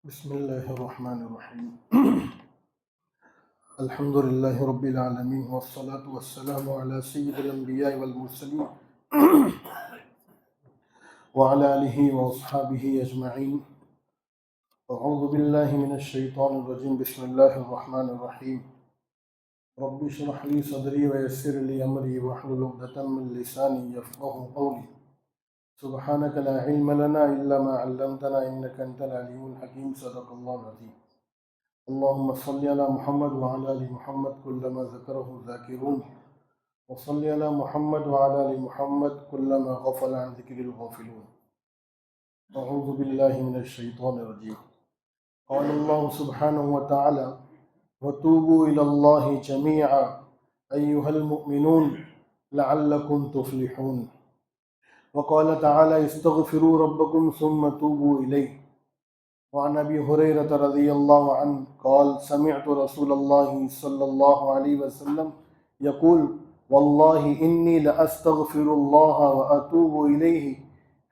بسم الله الرحمن الرحيم. الحمد لله رب العالمين والصلاة والسلام على سيد الأنبياء والمرسلين وعلى آله وأصحابه أجمعين. أعوذ بالله من الشيطان الرجيم. بسم الله الرحمن الرحيم. رب اشرح لي صدري ويسر لي أمري واحلل عقدة من لساني يفقهوا قولي. سبحانك لا علم لنا إلا ما علمتنا إنك أنت العليم الحكيم. صدق الله العظيم. اللهم صل على محمد وعلى آل محمد كلما ذكره الذاكرون، وصل على محمد وعلى آل محمد كلما غفل عن ذكر الغافلون. أعوذ بالله من الشيطان الرجيم. قال الله سبحانه وتعالى: وتوبوا إلى الله جميعا أيها المؤمنون لعلكم تفلحون. وقال تعالى: استغفروا ربكم ثم توبوا إليه. وعن ابي هريرة رضي الله عنه قال: سمعت رسول الله صلى الله عليه وسلم يقول: والله إني لأستغفر الله وأتوب إليه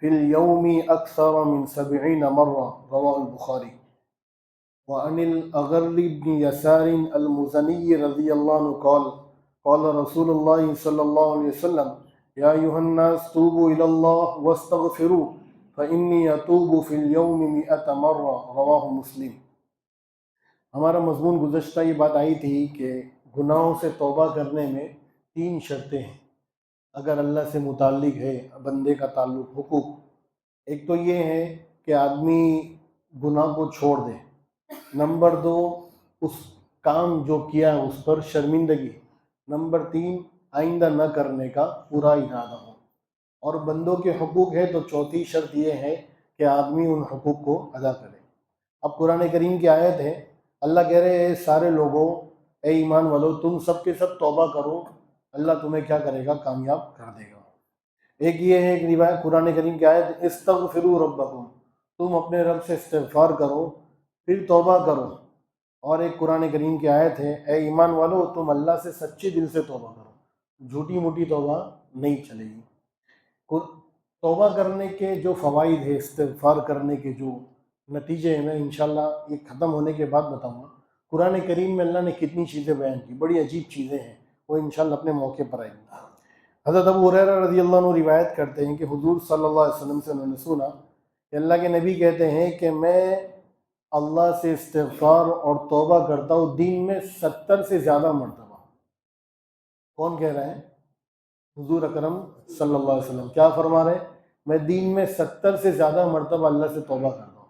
في اليوم أكثر من 70 مرة. رواه البخاري. وعن الأغر بن يسار المزني رضي الله عنه قال: قال رسول الله صلى الله عليه وسلم: يا أيها الناس توبوا إلى الله واستغفروا فإني أتوب في اليوم 100 مرة. رواہ مسلم. ہمارا مضمون گزشتہ یہ بات آئی تھی کہ گناہوں سے توبہ کرنے میں 3 شرطیں ہیں اگر اللہ سے متعلق ہے بندے کا تعلق، حقوق. ایک تو یہ ہے کہ آدمی گناہ کو چھوڑ دے. نمبر 2، اس کام جو کیا اس پر شرمندگی. نمبر 3، آئندہ نہ کرنے کا پورا ارادہ ہو. اور بندوں کے حقوق ہے تو چوتھی شرط یہ ہے کہ آدمی ان حقوق کو ادا کرے. اب قرآن کریم کی آیت ہے، اللہ کہہ رہے ہیں سارے لوگوں، اے ایمان والو، تم سب کے سب توبہ کرو، اللہ تمہیں کیا کرے گا؟ کامیاب کر دے گا. ایک یہ ہے ایک روایت قرآن کریم کی آیت: استغفروا ربکم، تم اپنے رب سے استغفار کرو پھر توبہ کرو. اور ایک قرآن کریم کی آیت ہے: اے ایمان والو، تم اللہ سے سچے دل سے توبہ کرو، جھوٹی موٹی توبہ نہیں چلے گی. توبہ کرنے کے جو فوائد ہے، استغفار کرنے کے جو نتیجے ہیں، میں انشاءاللہ یہ ختم ہونے کے بعد بتاؤں گا. قرآن کریم میں اللہ نے کتنی چیزیں بیان کی، بڑی عجیب چیزیں ہیں، وہ انشاءاللہ اپنے موقع پر آئیں گی. حضرت ابو ہریرہ رضی اللہ عنہ روایت کرتے ہیں کہ حضور صلی اللہ علیہ وسلم سے انہوں نے سنا کہ اللہ کے نبی کہتے ہیں کہ میں اللہ سے استغفار اور توبہ کرتا ہوں دن میں 70 سے زیادہ مرتبہ. کون کہہ رہے ہیں؟ حضور اکرم صلی اللہ علیہ وسلم. کیا فرما رہے ہیں؟ میں دن میں 70 سے زیادہ مرتبہ اللہ سے توبہ کرتا ہوں.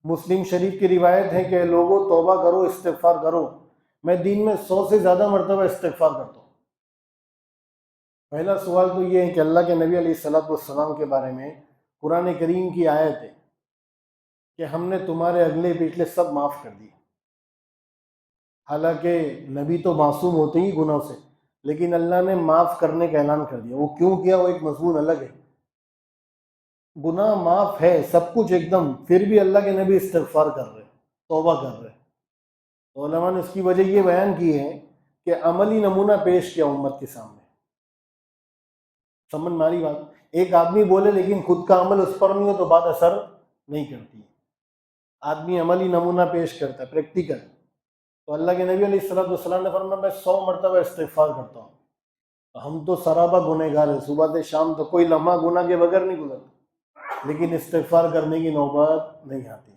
مسلم شریف کی روایت ہے کہ لوگوں توبہ کرو، استغفار کرو، میں دن میں 100 سے زیادہ مرتبہ استغفار کرتا ہوں. پہلا سوال تو یہ ہے کہ اللہ کے نبی علیہ الصلوۃ والسلام کے بارے میں قرآن کریم کی آیت ہے کہ ہم نے تمہارے اگلے پچھلے سب معاف کر دیے. حالانکہ نبی تو معصوم ہوتے ہی گناہ سے، لیکن اللہ نے معاف کرنے کا اعلان کر دیا. وہ کیوں کیا، وہ ایک مضمون الگ ہے. گناہ معاف ہے، سب کچھ ایک دم، پھر بھی اللہ کے نبی استغفار کر رہے، توبہ کر رہے. تو علماء نے اس کی وجہ یہ بیان کی ہے کہ عملی نمونہ پیش کیا امت کے سامنے. سمجھ ماری بات؟ ایک آدمی بولے لیکن خود کا عمل اس پر نہیں ہو تو بات اثر نہیں کرتی. آدمی عملی نمونہ پیش کرتا ہے، پریکٹیکل. تو اللہ کے نبی علیہ السلام نے فرمایا میں 100 مرتبہ استغفار کرتا ہوں. ہم تو سرابہ گنہگار ہیں، صبح سے شام تو کوئی لمحہ گناہ کے بغیر نہیں گزرتا، لیکن استغفار کرنے کی نوبت نہیں آتی،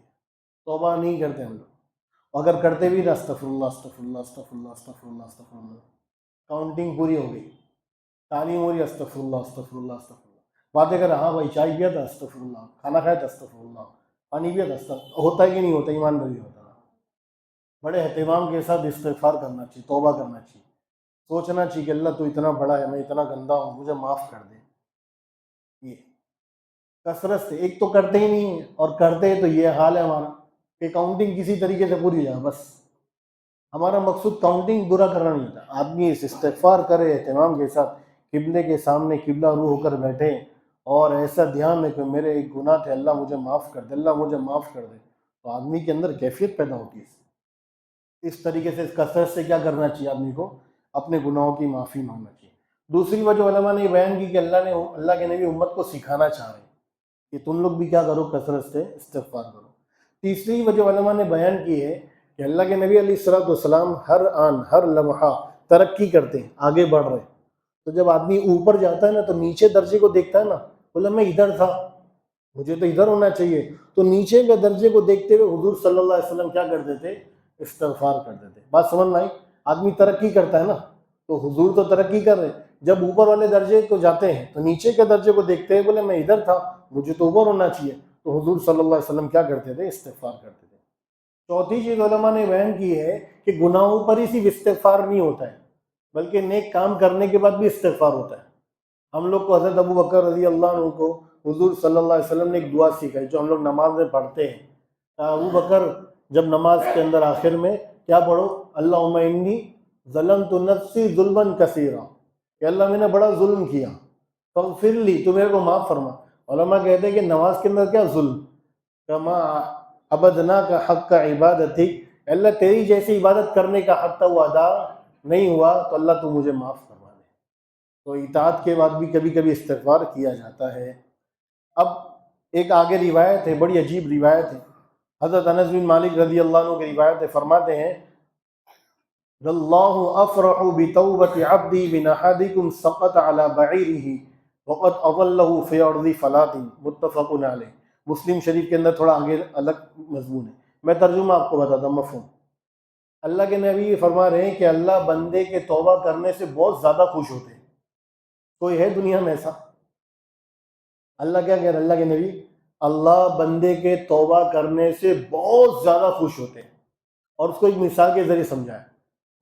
توبہ نہیں کرتے ہم لوگ. اگر کرتے بھی تو استغفر اللہ استغفر اللہ استغفر اللہ استغفر اللہ استغفر اللہ، کاؤنٹنگ پوری ہو گئی، تعلیم ہو رہی استغفر اللہ استغفر اللہ استغفر اللہ. باتیں کر ہاں بھائی چائے پیا تھا استغفر اللہ، کھانا کھایا تھا استغفر اللہ، پانی پیا تھا استغفر. ہوتا ہے کہ نہیں ہوتا؟ ایمان داری ہوتا ہے. بڑے اہتمام کے ساتھ استغفار کرنا چاہیے، توبہ کرنا چاہیے، سوچنا چاہیے کہ اللہ تو اتنا بڑا ہے، میں اتنا گندا ہوں، مجھے معاف کر دے. یہ کثرت سے ایک تو کرتے ہی نہیں ہیں، اور کرتے ہیں تو یہ حال ہے ہمارا کہ کاؤنٹنگ کسی طریقے سے پوری ہو جائے. بس ہمارا مقصود کاؤنٹنگ برا کرنا نہیں ہوتا. آدمی استغفار کرے اہتمام کے ساتھ، قبلے کے سامنے قبلہ روح ہو کر بیٹھے اور ایسا دھیان ہے کہ میرے ایک گناہ تھے، اللہ مجھے معاف کر دے، اللہ مجھے معاف کر دے. تو آدمی کے اندر کیفیت پیدا ہوتی ہے. اس طریقے سے کثرت سے کیا کرنا چاہیے؟ آدمی کو اپنے گناہوں کی معافی مانگنا چاہیے. دوسری وجہ علماء نے یہ بیان کی کہ اللہ کے نبی امت کو سکھانا چاہ رہے ہیں کہ تم لوگ بھی کیا کرو؟ کثرت سے استغفار کرو. تیسری وجہ علماء نے بیان کی ہے کہ اللہ کے نبی علیہ الصلوۃ والسلام ہر آن ہر لمحہ ترقی کرتے ہیں، آگے بڑھ رہے ہیں. تو جب آدمی اوپر جاتا ہے نا تو نیچے درجے کو دیکھتا ہے نا، بولا میں ادھر تھا، مجھے تو ادھر ہونا چاہیے. تو نیچے کے درجے کو دیکھتے ہوئے حضور صلی اللہ علیہ وسلم کیا کرتے تھے؟ استغفار کرتے تھے. بات سمجھ میں آئی؟ آدمی ترقی کرتا ہے نا، تو حضور تو ترقی کر رہے، جب اوپر والے درجے کو جاتے ہیں تو نیچے کے درجے کو دیکھتے ہوئے بولے میں ادھر تھا، مجھے تو اوپر ہونا چاہیے. تو حضور صلی اللہ علیہ وسلم کیا کرتے تھے؟ استغفار کرتے تھے. چوتھی چیز علماء نے بیان کی ہے کہ گناہوں پر ہی صرف استغفار نہیں ہوتا ہے، بلکہ نیک کام کرنے کے بعد بھی استغفار ہوتا ہے. ہم لوگ کو حضرت ابو بکر رضی اللہ عنہ کو حضور صلی اللہ علیہ وسلم نے ایک دعا سکھائی جو ہم لوگ نماز میں پڑھتے ہیں. ابو بکر جب نماز کے اندر آخر میں کیا پڑھو؟ اللہم انی ظلمت نفسی ظلما کثیرا، کہ اللہ میں نے بڑا ظلم کیا، فاغفر لی، تو میرے کو معاف فرما. علماء کہتے ہیں کہ نماز کے اندر کیا ظلم؟ کما عبدنا کا حق کا عبادتی، اللہ تیری جیسی عبادت کرنے کا حق تھا وہ ادا نہیں ہوا تو اللہ تو مجھے معاف فرما دے. تو اطاعت کے بعد بھی کبھی کبھی استغفار کیا جاتا ہے. اب ایک آگے روایت ہے، بڑی عجیب روایت ہے. حضرت انس بن مالک رضی اللہ عنہ کی روایت ہے، فرماتے ہیں اللہ افرح بتوبۃ عبدی من احدکم سقط علی بعیرہ وقد اضلہ فی ارض فلاۃ، متفق علیہ. مسلم شریف کے اندر تھوڑا آگے الگ مضمون ہے، میں ترجمہ آپ کو بتاتا ہوں مفہوم. اللہ کے نبی فرما رہے ہیں کہ اللہ بندے کے توبہ کرنے سے بہت زیادہ خوش ہوتے ہیں. کوئی ہے دنیا میں ایسا؟ اللہ کیا کہہ رہے ہیں اللہ کے نبی؟ اللہ بندے کے توبہ کرنے سے بہت زیادہ خوش ہوتے ہیں. اور اس کو ایک مثال کے ذریعے سمجھایا.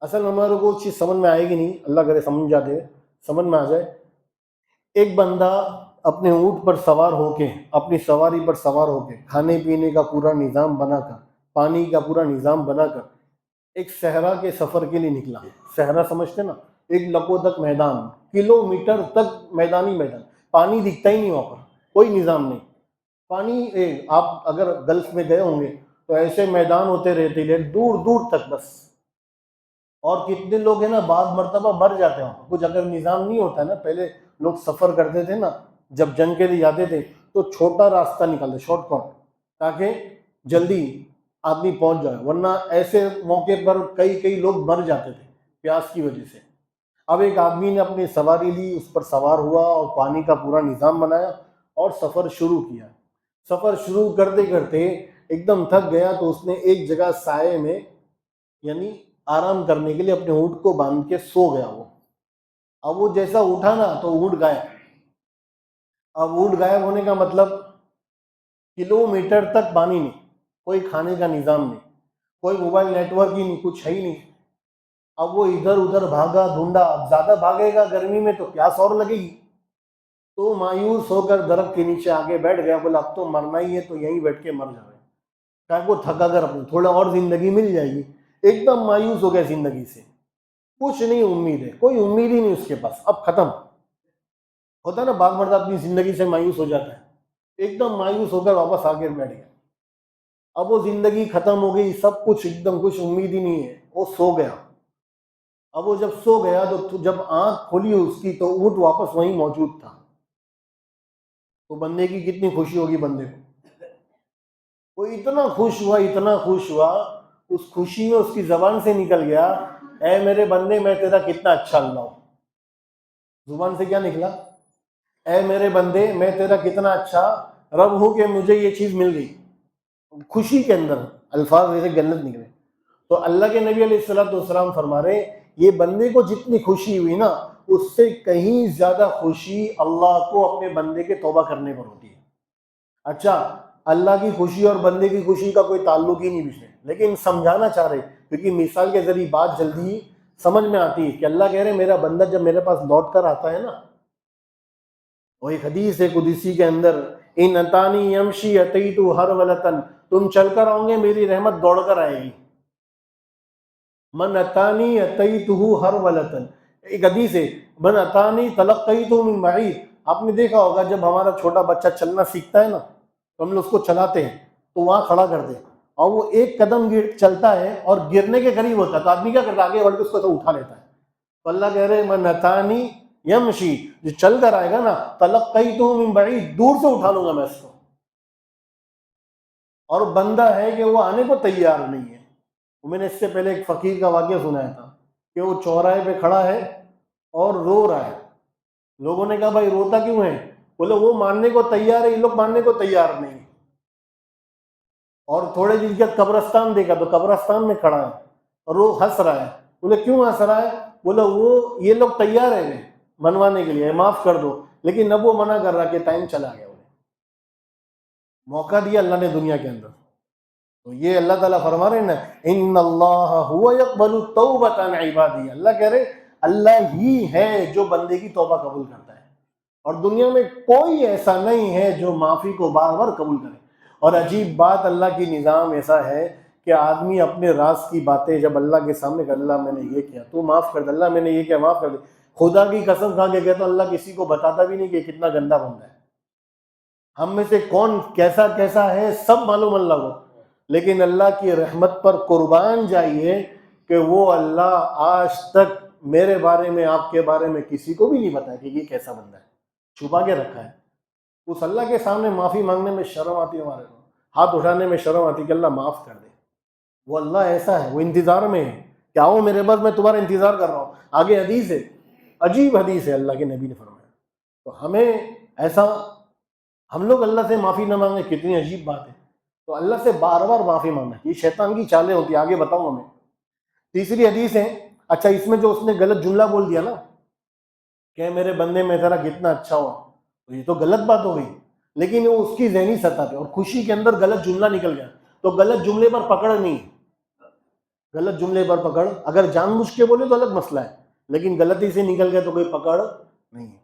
اصل میں ہمارے کو چیز سمجھ میں آئے گی نہیں، اللہ کرے سمجھ میں آ جائے. ایک بندہ اپنے اونٹ پر سوار ہو کے، اپنی سواری پر سوار ہو کے، کھانے پینے کا پورا نظام بنا کر، پانی کا پورا نظام بنا کر ایک صحرا کے سفر کے لیے نکلا. صحرا سمجھتے نا؟ ایک لکو تک میدان، کلومیٹر تک میدانی میدان، پانی دکھتا ہی نہیں وہاں پر، کوئی نظام نہیں. پانی آپ اگر گلف میں گئے ہوں گے تو ایسے میدان ہوتے رہتے دور دور تک بس. اور کتنے لوگ ہیں نا بعض مرتبہ مر جاتے ہیں. کچھ اگر نظام نہیں ہوتا ہے نا، پہلے لوگ سفر کرتے تھے نا جب جنگ کے لیے جاتے تھے تو چھوٹا راستہ نکالتے، شارٹ کٹ، تاکہ جلدی آدمی پہنچ جائے، ورنہ ایسے موقع پر کئی لوگ مر جاتے تھے پیاس کی وجہ سے. اب ایک آدمی نے اپنی سواری لی، اس پر سوار ہوا اور پانی کا پورا نظام بنایا اور سفر شروع کیا. سفر شروع کرتے کرتے ایک دم تھک گیا تو اس نے ایک جگہ سائے میں یعنی آرام کرنے کے لیے اپنے اونٹ کو باندھ کے سو گیا. اب وہ جیسا اٹھا نا تو اونٹ غائب. اب اونٹ غائب ہونے کا مطلب کلومیٹر تک پانی نہیں، کوئی کھانے کا نظام نہیں، کوئی موبائل نیٹ ورک ہی نہیں، کچھ ہے ہی نہیں. اب وہ ادھر ادھر بھاگا ڈھونڈا. اب زیادہ بھاگے گا گرمی میں تو پیاس اور لگے گی، تو مایوس ہو کر درخت کے نیچے آگے بیٹھ گیا. بولا اب تو مرنا ہی ہے تو یہیں بیٹھ کے مر جائے، کیا کو تھکا کر اپنے تھوڑا اور زندگی مل جائے گی. ایک دم مایوس ہو گیا زندگی سے، کچھ نہیں امید ہے، کوئی امید ہی نہیں اس کے پاس، اب ختم. ہوتا ہے نا بعض مرد اپنی زندگی سے مایوس ہو جاتا ہے، ایک دم مایوس ہو کر واپس آگے بیٹھ گیا. اب وہ زندگی ختم ہو گئی، سب کچھ ایک دم کچھ امید ہی نہیں ہے، وہ سو گیا. اب وہ جب سو گیا تو جب آنکھ کھلی اس کی تو اونٹ واپس وہیں موجود تھا. تو بندے کی کتنی خوشی ہوگی بندے کو. وہ اتنا خوش ہوا، اس خوشی میں اس کی زبان سے نکل گیا اے میرے بندے میں تیرا کتنا اچھا اللہ ہوں. زبان سے کیا نکلا؟ اے میرے بندے میں تیرا کتنا اچھا رب ہوں کہ مجھے یہ چیز مل گئی. خوشی کے اندر الفاظ جیسے گلت نکلے. تو اللہ کے نبی علیہ السلام فرما رہے یہ بندے کو جتنی خوشی ہوئی نا اس سے کہیں زیادہ خوشی اللہ کو اپنے بندے کے توبہ کرنے پر ہوتی ہے. اچھا اللہ کی خوشی اور بندے کی خوشی کا کوئی تعلق ہی نہیں پچھلے، لیکن سمجھانا چاہ رہے کیونکہ مثال کے ذریعے بات جلدی سمجھ میں آتی ہے کہ اللہ کہہ رہے میرا بندہ جب میرے پاس لوٹ کر آتا ہے نا، وہ ایک حدیث ہے قدسی کے اندر ان اتانی یمشی اتیت ہر ولتن، تم چل کر آؤ گے میری رحمت دوڑ کر آئے گی. من اتانی اتیتہ ہر ولتن، ایک حدیث ہے من اتانی تلقیتہ من بعید. آپ نے دیکھا ہوگا جب ہمارا چھوٹا بچہ چلنا سیکھتا ہے نا تو ہم لوگ اس کو چلاتے ہیں تو وہاں کھڑا کر دیں اور وہ ایک قدم چلتا ہے اور گرنے کے قریب ہوتا ہے تو آدمی کیا کرتا ہے؟ آگے بڑھ کے اس کو تو اٹھا لیتا ہے. تو اللہ کہہ رہے من اتانی یمشی، جو چل کر آئے گا نا تلقیتہ من بعید، دور سے اٹھا لوں گا میں اس کو. اور بندہ ہے کہ وہ آنے کو تیار نہیں ہے. میں نے اس سے پہلے ایک فقیر کا واقعہ سنایا تھا کہ وہ چوراہے پہ کھڑا ہے اور رو رہا ہے. لوگوں نے کہا بھائی روتا کیوں ہے؟ بولے وہ ماننے کو تیار ہے، یہ لوگ ماننے کو تیار نہیں. اور تھوڑے دن کے قبرستان دیکھا تو قبرستان میں کھڑا ہے اور وہ ہنس رہا ہے. بولے کیوں ہنس رہا ہے؟ بولے وہ یہ لوگ تیار ہیں منوانے کے لیے، معاف کر دو، لیکن اب وہ منع کر رہا کہ ٹائم چلا گیا. موقع دیا اللہ نے دنیا کے اندر. تو یہ اللہ تعالیٰ فرما رہے ہیں نا، ان اللہ هو يقبل التوبۃ عن عبادہ. اللہ کہہ رہے اللہ ہی ہے جو بندے کی توبہ قبول کرتا ہے، اور دنیا میں کوئی ایسا نہیں ہے جو معافی کو بار بار قبول کرے. اور عجیب بات، اللہ کی نظام ایسا ہے کہ آدمی اپنے راز کی باتیں جب اللہ کے سامنے کہ اللہ میں نے یہ کیا تو معاف کر دے، اللہ میں نے یہ کیا معاف کر دے. خدا کی قسم کھا کے کہتا ہوں اللہ کسی کو بتاتا بھی نہیں کہ کتنا گندا بندہ ہے. ہم میں سے کون کیسا کیسا ہے سب معلوم اللہ کو، لیکن اللہ کی رحمت پر قربان جائیے کہ وہ اللہ آج تک میرے بارے میں آپ کے بارے میں کسی کو بھی نہیں بتایا کہ یہ کیسا بندہ ہے، چھپا کے رکھا ہے. اس اللہ کے سامنے معافی مانگنے میں شرم آتی ہے، ہمارے کو ہاتھ اٹھانے میں شرم آتی کہ اللہ معاف کر دے. وہ اللہ ایسا ہے، وہ انتظار میں ہے کہ آؤ میرے پاس، میں تمہارا انتظار کر رہا ہوں. آگے حدیث ہے، عجیب حدیث ہے، اللہ کے نبی نے فرمایا. تو ہمیں ایسا، ہم لوگ اللہ سے معافی نہ مانگے، کتنی عجیب بات ہے. تو اللہ سے بار بار معافی مانگنا، یہ شیطان کی چالیں ہوتی ہیں، آگے بتاؤں ہمیں. تیسری حدیث ہے، اچھا اس میں جو اس نے غلط جملہ بول دیا نا کہ میرے بندے میں ذرا کتنا اچھا ہوا، تو یہ تو غلط بات ہو گئی، لیکن وہ اس کی ذہنی سطح پہ اور خوشی کے اندر غلط جملہ نکل گیا. تو غلط جملے پر پکڑ نہیں، غلط جملے پر پکڑ اگر جان بوجھ کے بولے تو الگ مسئلہ ہے، لیکن غلطی سے نکل گیا تو کوئی پکڑ نہیں ہے.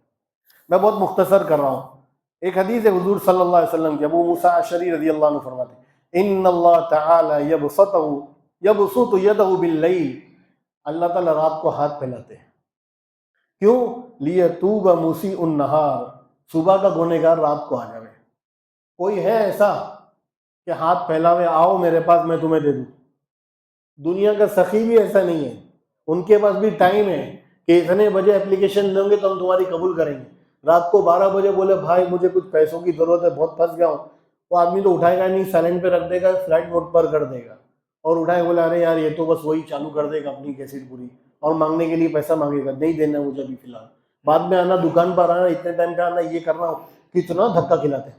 میں بہت مختصر کر رہا ہوں. ایک حدیث ہے حضور صلی اللہ علیہ وسلم کی، ابو موسیٰ اشعری رضی اللہ عنہ فرماتے ہیں ان اللہ تعالی یبسط یدہ باللیل. اللہ تعالیٰ رات کو ہاتھ پھیلاتے ہیں، کیوں؟ لیتوب مسیء النہار، صبح کا گنہگار رات کو آ جائے. کوئی ہے ایسا کہ ہاتھ پھیلاوے آؤ میرے پاس میں تمہیں دے دوں؟ دنیا کا سخی بھی ایسا نہیں ہے، ان کے پاس بھی ٹائم ہے کہ اتنے بجے اپلیکیشن دیں گے تو ہم تمہاری قبول کریں گے. رات کو 12 بجے بولے بھائی مجھے کچھ پیسوں کی ضرورت ہے، بہت پھنس گیا ہوں، وہ آدمی تو اٹھائے گا نہیں، سائلنٹ پہ رکھ دے گا، فلائٹ موڈ پر کر دے گا، اور اٹھائے بولے ارے یار یہ تو بس وہی چالو کر دے گا اپنی کیسٹ پوری، اور مانگنے کے لیے پیسہ مانگے گا، نہیں دینا مجھے ابھی فی الحال، بعد میں آنا، دکان پر آنا، اتنے ٹائم پہ آنا، یہ کرنا. کتنا دھکا کھلاتے ہیں.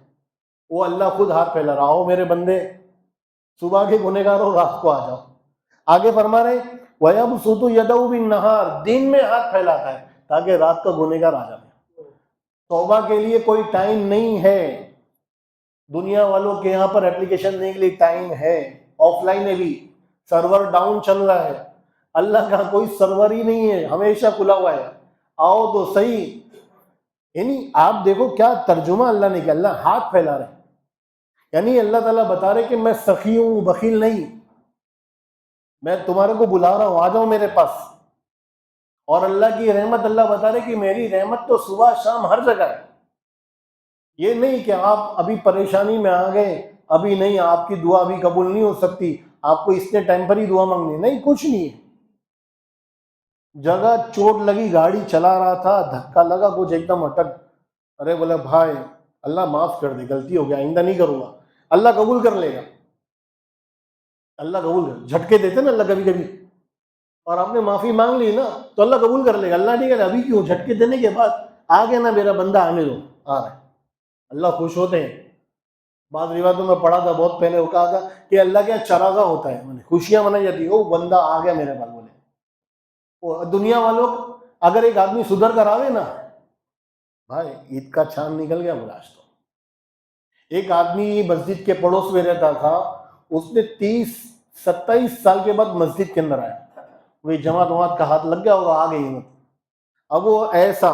وہ اللہ خود ہاتھ پھیلا رہا ہو میرے بندے صبح کے گنہگار ہو رات کو آ جاؤ. آگے فرما رہے وَيَبْسُطُ يَدَهُ بِالنَّهَارِ، دن میں ہاتھ پھیلاتا ہے تاکہ رات کا گنہگار آ جائے. توبہ کے لیے کوئی ٹائم نہیں ہے. دنیا والوں کے یہاں پر اپلیکیشن دینے کے لیے ٹائم ہے، آف لائن ہے بھی، سرور ڈاؤن چل رہا ہے. اللہ کا کوئی سرور ہی نہیں ہے، ہمیشہ کھلا ہوا ہے، آؤ تو صحیح. یعنی آپ دیکھو کیا ترجمہ اللہ نے کیا، اللہ ہاتھ پھیلا رہے ہیں. یعنی اللہ تعالیٰ بتا رہے کہ میں سخی ہوں، بخیل نہیں، میں تمہارے کو بلا رہا ہوں، آ جاؤ میرے پاس. اور اللہ کی رحمت، اللہ بتا رہے کہ میری رحمت تو صبح شام ہر جگہ ہے. یہ نہیں کہ آپ ابھی پریشانی میں آ گئے، ابھی نہیں، آپ کی دعا ابھی قبول نہیں ہو سکتی، آپ کو اس نے ٹیمپری دعا مانگنی، نہیں، کچھ نہیں ہے. جگہ چوٹ لگی، گاڑی چلا رہا تھا، دھکا لگا، کچھ ایک دم اٹک، ارے بولے بھائی اللہ معاف کر دے، غلطی ہو گیا، آئندہ نہیں کروں گا، اللہ قبول کر لے گا. اللہ قبول کر، جھٹکے دیتے نا اللہ کبھی کبھی، اور آپ نے معافی مانگ لی نا تو اللہ قبول کر لے گا. اللہ نہیں کہہ رہا ابھی کیوں، جھٹکے دینے کے بعد آ گیا نا میرا بندہ، آنے دو، آ رہا ہے. اللہ خوش ہوتے ہیں. بعض روایتوں میں پڑھا تھا بہت پہلے، وہ کہا تھا کہ اللہ کیا چراغاں ہوتا ہے، خوشیاں منائی جاتی ہے، وہ بندہ آ گیا میرے پاس. بولے وہ دنیا والوں، اگر ایک آدمی سدھر کر آوے نا، بھائی عید کا چاند نکل گیا بولا آج تو. ایک آدمی مسجد کے پڑوس میں رہتا تھا، اس نے 27 سال کے بعد مسجد کے اندر آیا، وہی جماعت کا ہاتھ لگ گیا ہوگا، آ گئی ہمت. اب وہ ایسا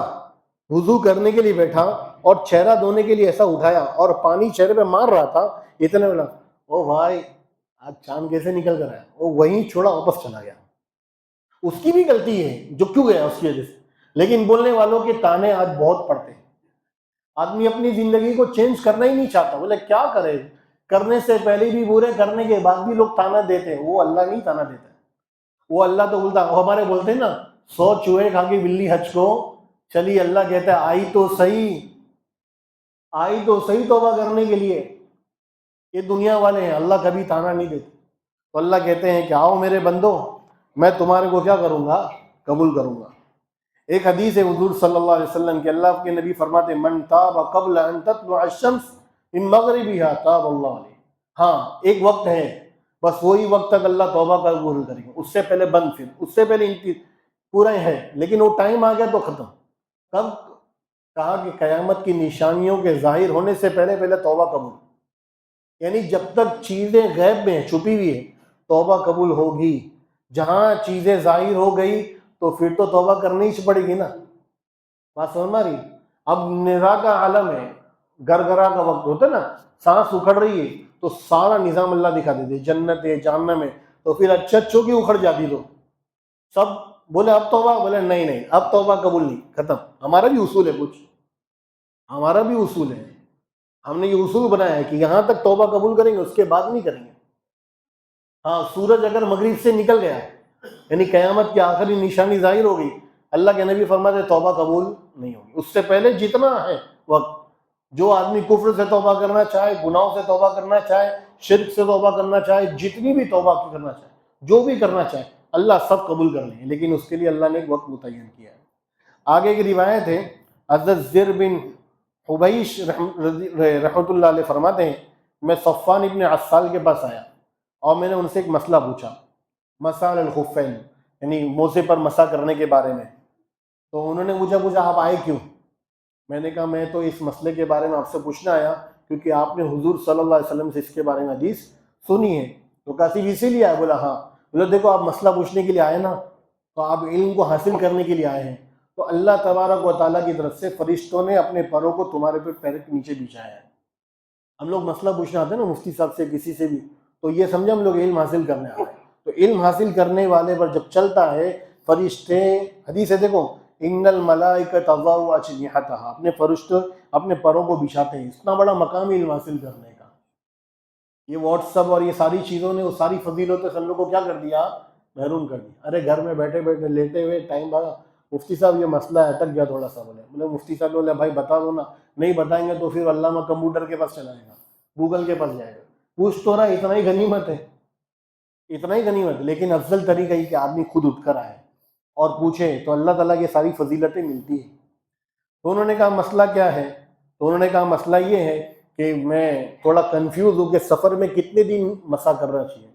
وضو کرنے کے لیے بیٹھا اور چہرہ دھونے کے لیے ایسا اٹھایا اور پانی چہرے پہ مار رہا تھا، اتنے بولا او بھائی آج چاند کیسے نکل کر آیا. وہ وہیں چھوڑا، واپس چلا گیا. اس کی بھی غلطی ہے جو کیوں گیا اس کی وجہ سے، لیکن بولنے والوں کے تانے آج بہت پڑتے ہیں. آدمی اپنی زندگی کو چینج کرنا ہی نہیں چاہتا، بولے کیا کرے، کرنے سے پہلے بھی برے، کرنے کے بعد بھی لوگ تانا دیتے ہیں. وہ اللہ نہیں تانا دیتا، وہ اللہ تو بولتا، وہ ہمارے بولتے ہیں نا 100 چوہے کھا کے بلی حج کو چلی. اللہ کہتا ہے آئی تو صحیح، آئی تو صحیح توبہ کرنے کے لیے. یہ دنیا والے ہیں، اللہ کبھی تانا نہیں دیتے. تو اللہ کہتے ہیں کہ آؤ میرے بندو، میں تمہارے کو کیا کروں گا؟ قبول کروں گا. ایک حدیث ہے حضور صلی اللہ علیہ وسلم کے، اللہ کے نبی فرماتے ہیں من تاب قبل ان تطلع الشمس من مغربها تاب اللہ علیہ. ہاں ایک وقت ہے، بس وہی وقت تک اللہ توبہ قبول کریں گے، اس سے پہلے بند، پھر اس سے پہلے پورا ہے، لیکن وہ ٹائم آ گیا تو ختم. کب؟ کہا کہ قیامت کی نشانیوں کے ظاہر ہونے سے پہلے توبہ قبول. یعنی جب تک چیزیں غیب میں ہیں، چھپی ہوئی ہیں، توبہ قبول ہوگی. جہاں چیزیں ظاہر ہو گئی تو پھر تو توبہ کرنی ہی پڑے گی نا. بات سمجھ میں آ رہی؟ اب نزا کا عالم ہے، گرگرا کا وقت ہوتا ہے نا، سانس اکھڑ رہی ہے تو سارا نظام اللہ دکھا دیتے، جنت ہے جہنم ہے، تو پھر اچھوں کی اکھڑ جاتی تو سب بولے اب توبہ، بولے نہیں اب توبہ قبول نہیں، ختم. ہمارا بھی اصول ہے، کچھ ہمارا بھی اصول ہے، ہم نے یہ اصول بنایا ہے کہ یہاں تک توبہ قبول کریں گے، اس کے بعد نہیں کریں گے. ہاں سورج اگر مغرب سے نکل گیا، یعنی قیامت کی آخری نشانی ظاہر ہو گئی، اللہ کے نبی فرماتے توبہ قبول نہیں ہوگی. اس سے پہلے جتنا ہے وقت، جو آدمی کفر سے توبہ کرنا چاہے، گناہوں سے توبہ کرنا چاہے، شرک سے توبہ کرنا چاہے، جتنی بھی توبہ کرنا چاہے، جو بھی کرنا چاہے، اللہ سب قبول کر لیں گے، لیکن اس کے لیے اللہ نے ایک وقت متعین کیا ہے. آگے کی روایت ہے، حضرت زر بن حبیش رحمۃ اللہ علیہ فرماتے ہیں میں صفوان ابن عسال کے پاس آیا اور میں نے ان سے ایک مسئلہ پوچھا، مسح الخفین، یعنی موزے پر مسح کرنے کے بارے میں. تو انہوں نے مجھے پوچھا آپ آئے کیوں؟ میں نے کہا میں تو اس مسئلے کے بارے میں آپ سے پوچھنا آیا کیونکہ آپ نے حضور صلی اللہ علیہ وسلم سے اس کے بارے میں حدیث سنی ہے. تو کہا صرف اسی لیے آئے؟ بولا ہاں. بولا دیکھو آپ مسئلہ پوچھنے کے لیے آئے نا، تو آپ علم کو حاصل کرنے کے لیے آئے ہیں، تو اللہ تبارک و تعالیٰ کی طرف سے فرشتوں نے اپنے پروں کو تمہارے پیر کے نیچے بچھایا ہے. ہم لوگ مسئلہ پوچھنا آتے ہیں نا مفتی صاحب سے، کسی سے بھی، تو یہ سمجھے ہم لوگ علم حاصل کرنے آتے ہیں. تو علم حاصل کرنے والے پر جب چلتا ہے، فرشتے، حدیث ہے دیکھو ان الملائکۃ تضع اجنحتها، اپنے فرشتے اپنے پروں کو بچھاتے ہیں. اتنا بڑا مقام علم حاصل کرنے کا. یہ واٹس ایپ اور یہ ساری چیزوں نے وہ ساری فضیلتوں سے ہم لوگ کو کیا کر دیا؟ محروم کر دیا. ارے گھر میں بیٹھے بیٹھے لیٹے ہوئے ٹائم بھاگا، مفتی صاحب یہ مسئلہ ہے، اٹک گیا تھوڑا سا. بولے مفتی صاحب بولے بھائی بتا دو نا. نہیں بتائیں گے تو پھر علامہ کمپیوٹر کے پاس چلائے گا، گوگل کے پاس جائے گا. پوچھ تو رہا، اتنا ہی غنیمت ہے، اتنا ہی غنیمت. لیکن افضل طریقہ یہ کہ آدمی خود اٹھ کر آئے اور پوچھے تو اللہ تعالیٰ کی ساری فضیلتیں ملتی ہیں. تو انہوں نے کہا مسئلہ کیا ہے؟ تو انہوں نے کہا مسئلہ یہ ہے کہ میں تھوڑا کنفیوز ہوں کہ سفر میں کتنے دن مسا کرنا چاہیے.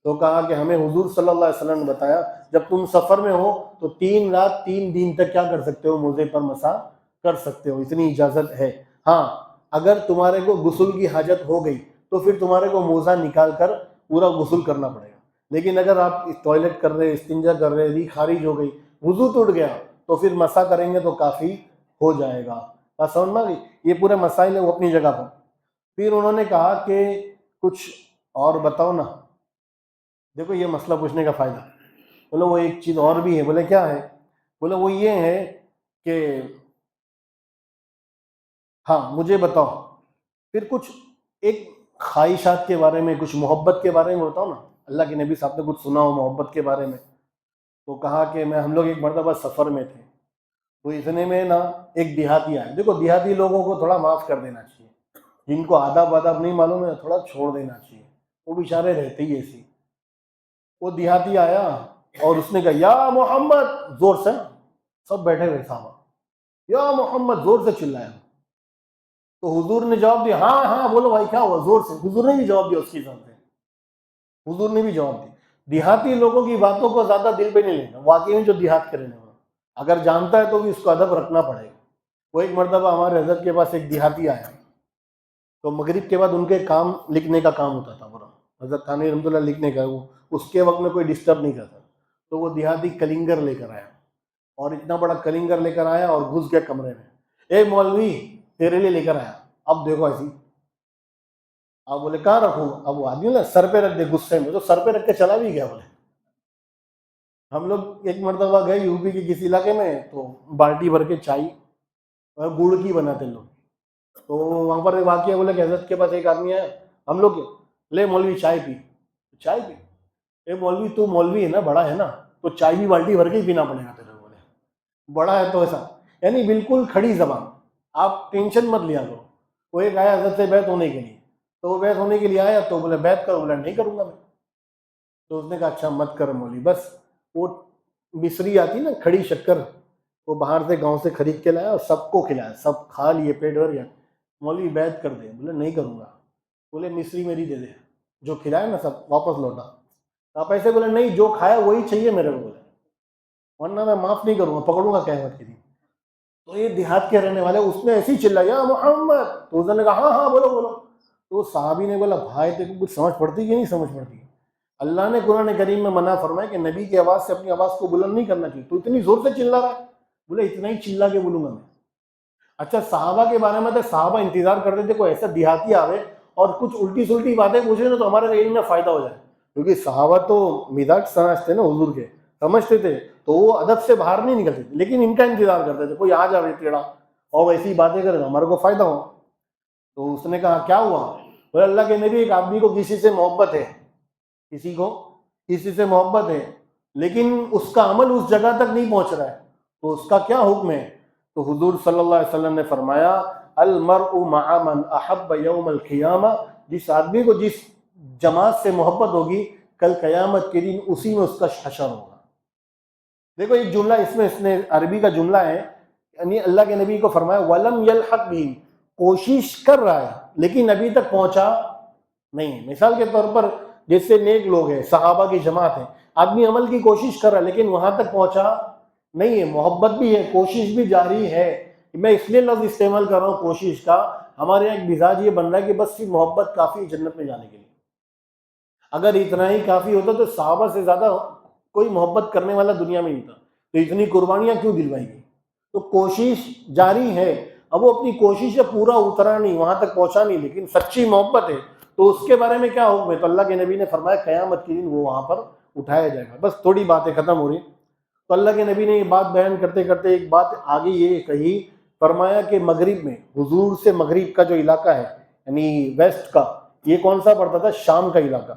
تو کہا کہ ہمیں حضور صلی اللہ علیہ وسلم نے بتایا جب تم سفر میں ہو تو 3 رات 3 دن تک کیا کر سکتے ہو؟ موزے پر مسا کر سکتے ہو، اتنی اجازت ہے. ہاں اگر تمہارے کو غسل کی حاجت ہو گئی تو پھر تمہارے کو موزہ نکال کر پورا غسل کرنا پڑے گا. لیکن اگر آپ ٹوائلٹ کر رہے، استنجا کر رہے، ری خارج ہو گئی، وضو ٹوٹ گیا، تو پھر مسا کریں گے تو کافی ہو جائے گا. بس سمجھ میں آ گئی؟ یہ پورے مسائل ہیں وہ اپنی جگہ پر. پھر انہوں نے کہا کہ کچھ اور بتاؤ نا. دیکھو یہ مسئلہ پوچھنے کا فائدہ. بولے وہ ایک چیز اور بھی ہے. بولے کیا ہے؟ بولے وہ یہ ہے کہ ہاں مجھے بتاؤ. پھر کچھ ایک خواہشات کے بارے میں، کچھ محبت کے بارے میں بتاؤ نا. اللہ کے نبی صاحب نے کچھ سنا ہو محبت کے بارے میں. تو کہا کہ ہم لوگ ایک مرتبہ سفر میں تھے، تو اتنے میں نا ایک دیہاتی آئے. دیکھو دیہاتی لوگوں کو تھوڑا معاف کر دینا چاہیے، جن کو آداب آداب نہیں معلوم ہے تھوڑا چھوڑ دینا چاہیے، وہ بیچارے رہتے ہی ایسی. وہ دیہاتی آیا اور اس نے کہا یا محمد، زور سے، سب بیٹھے ہوئے صحابہ، یا محمد زور سے چلایا. تو حضور نے جواب دیا ہاں ہاں بولو بھائی کیا ہوا، زور سے. حضور نے بھی جواب دیا اس کی طرف سے، حضور نے بھی جواب دیا. دیہاتی لوگوں کی باتوں کو زیادہ دل پہ نہیں لینا. واقعی میں جو دیہات کے رہنے والا اگر جانتا ہے تو بھی اس کو ادب رکھنا پڑے گا. وہ ایک مرتبہ ہمارے حضرت کے پاس ایک دیہاتی آیا، تو مغرب کے بعد ان کے کام لکھنے کا کام ہوتا تھا پورا، حضرت تھانوی رحمۃ اللہ لکھنے کا، وہ اس کے وقت میں کوئی ڈسٹرب نہیں کرتا. تو وہ دیہاتی کلنگر لے کر آیا، اور اتنا بڑا کلنگر لے کر آیا اور گھس گیا کمرے میں. اے مولوی تیرے لیے لے کر آیا. اب دیکھو ایسی. اب بولے کہاں رکھوں؟ اب وہ آدمی نا سر پہ رکھ دے غصے میں، تو سر پہ رکھ کے چلا بھی گیا. بولے ہم لوگ ایک مرتبہ گئے یو پی کے کسی علاقے میں، تو بالٹی بھر کے چائے اور گڑ کی بناتے لوگ. تو وہاں پر ایک واقعہ بولے کہ حضرت کے پاس ایک آدمی آیا، ہم لوگ لے مولوی چائے پی. چائے پی؟ اے مولوی تو مولوی ہے نا، بڑا ہے نا، تو چائے بھی بالٹی بھر کے ہی پینا پڑے گا تیرے. بولے بڑا ہے تو ایسا، یعنی بالکل کھڑی زبان. آپ ٹینشن مت لیا کرو. وہ ایک آیا حضرت سے بیعت ہونے کے لیے، تو وہ بیعت ہونے کے لیے آیا تو بولے بیعت کرو، بولا نہیں کروں گا میں. تو اس نے کہا اچھا مت کر مولوی. بس وہ مصری آتی نا کھڑی شکر، وہ باہر سے گاؤں سے خرید کے لایا اور سب کو کھلایا، سب کھا لیے پیٹ بھر گیا. مولوی بیعت کر دے، بولے نہیں کروں گا. بولے مصری میری دے دے، جو کھلایا نا سب واپس لوٹا. آپ ایسے بولے نہیں جو کھایا وہی چاہیے میرے کو، بولے ورنہ میں معاف نہیں کروں گا، پکڑوں گا قیامت کے دن. تو یہ دیہات کے رہنے والے اس نے ایسی چلایا یا محمد، تو اس نے کہا ہاں ہاں بولو بولو. تو صحابی نے بولا بھائی تیرے کو کچھ سمجھ پڑتی کہ نہیں سمجھ پڑتی؟ اللہ نے قرآن کریم میں منع فرمایا کہ نبی کی آواز سے اپنی آواز کو بلند نہیں کرنا چاہیے. تو اتنی زور سے چلا رہا ہے. بولے اتنا ہی چلا کے بولوں گا میں. اچھا صحابہ کے بارے میں تو صحابہ انتظار کرتے تھے کوئی ایسا دیہاتی آوے اور کچھ الٹی سلٹی باتیں پوچھے نا تو ہمارے علم میں فائدہ ہو جائے. کیونکہ صحابہ تو مزاج سمجھتے نا حضور کے، سمجھتے تھے، تو وہ ادب سے باہر نہیں نکلتے تھے، لیکن ان کا انتظار کرتے تھے کوئی آ جائے ٹیڑھا اور ویسی باتیں کرے تو ہمارے کو فائدہ ہو. تو اس نے کہا کیا ہوا؟ بولے اللہ کے نبی ایک آدمی کو کسی سے محبت ہے، کسی سے محبت ہے، لیکن اس کا عمل اس جگہ تک نہیں پہنچ رہا ہے، تو اس کا کیا حکم ہے؟ تو حضور صلی اللہ علیہ وسلم نے فرمایا المرء مع من احب یوم القیامہ، جس آدمی کو جس جماعت سے محبت ہوگی کل قیامت کے دن اسی میں اس کا حشر ہوگا. دیکھو ایک جملہ اس نے عربی کا جملہ ہے، یعنی اللہ کے نبی کو فرمایا ولم یلحق بہم، کوشش کر رہا ہے لیکن ابھی تک پہنچا نہیں. مثال کے طور پر جیسے نیک لوگ ہیں، صحابہ کی جماعت ہے، آدمی عمل کی کوشش کر رہا ہے لیکن وہاں تک پہنچا نہیں ہے، محبت بھی ہے، کوشش بھی جاری ہے. میں اس لیے لفظ استعمال کر رہا ہوں کوشش کا. ہمارے ایک مزاج یہ بن رہا ہے کہ بس صرف محبت کافی ہے جنت میں جانے کے لیے. اگر اتنا ہی کافی ہوتا تو صحابہ سے زیادہ کوئی محبت کرنے والا دنیا میں نہیں تھا، تو اتنی قربانیاں کیوں دلوائی گئی؟ تو کوشش جاری ہے. اب وہ اپنی کوشش سے پورا اترا نہیں، وہاں تک پہنچا نہیں، لیکن سچی محبت ہے تو اس کے بارے میں کیا حکم ہے؟ تو اللہ کے نبی نے فرمایا قیامت کے دن وہ وہاں پر اٹھایا جائے گا. بس تھوڑی باتیں ختم ہو رہی. تو اللہ کے نبی نے یہ بات بیان کرتے کرتے ایک بات آگے یہ کہی، فرمایا کہ مغرب میں حضور سے مغرب کا جو علاقہ ہے یعنی ویسٹ کا، یہ کون سا پڑتا تھا؟ شام کا علاقہ.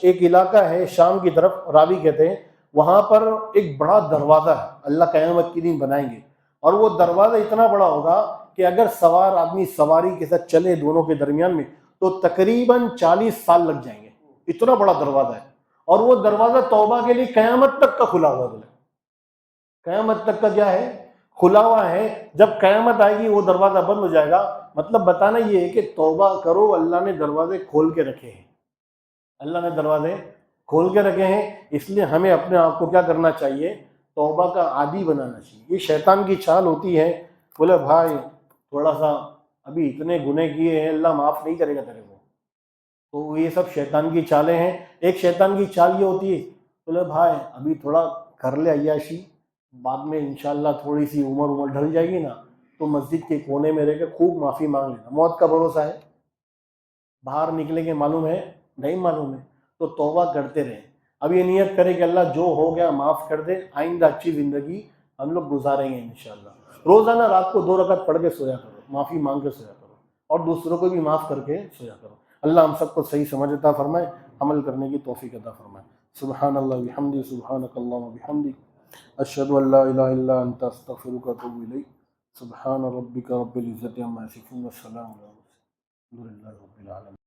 ایک علاقہ ہے شام کی طرف، راوی کہتے ہیں وہاں پر ایک بڑا دروازہ ہے اللہ قیامت کے دن بنائیں گے، اور وہ دروازہ اتنا بڑا ہوگا کہ اگر سوار آدمی سواری کے ساتھ چلے دونوں کے درمیان میں تو تقریباً 40 سال لگ جائیں گے. اتنا بڑا دروازہ ہے، اور وہ دروازہ توبہ کے لیے قیامت تک کا کھلا ہوا ہے. قیامت تک کا کیا ہے؟ کھلا ہوا ہے. جب قیامت آئے گی وہ دروازہ بند ہو جائے گا. مطلب بتانا یہ ہے کہ توبہ کرو، اللہ نے دروازے کھول کے رکھے ہیں، اللہ نے دروازے کھول کے رکھے ہیں. اس لیے ہمیں اپنے آپ کو کیا کرنا چاہیے؟ توبہ کا عادی بنانا چاہیے. یہ شیطان کی چال ہوتی ہے، بولے بھائی تھوڑا سا ابھی اتنے گناہ کیے ہیں اللہ معاف نہیں کرے گا تیرے کو. تو یہ سب شیطان کی چالیں ہیں. ایک شیطان کی چال یہ ہوتی ہے بولے بھائی ابھی تھوڑا کر لے عیاشی، بعد میں انشاءاللہ تھوڑی سی عمر ڈھل جائے گی نا تو مسجد کے کونے میں رہ کے خوب معافی مانگ لینا. موت کا بھروسہ ہے، باہر نکلیں گے معلوم ہے نہیں معلوم ہے. تو توبہ کرتے رہیں. اب یہ نیت کرے کہ اللہ جو ہو گیا معاف کر دے، آئندہ اچھی زندگی ہم لوگ گزاریں گے انشاءاللہ. روزانہ رات کو 2 رکعت پڑھ کے سویا کرو، معافی مانگ کے سویا کرو، اور دوسروں کو بھی معاف کر کے سویا کرو. اللہ ہم سب کو صحیح سمجھ عطا فرمائے، عمل کرنے کی توفیق عطا فرمائے. سبحان اللہ بحمدہ، سبحانک اللہم بحمدک، اشہد ان لا الہ الا انت استغفرک و اتوب الیک. سبحان ربک رب العزت عما یصفون، والسلام علی المرسلین، الحمد للہ رب العالمین.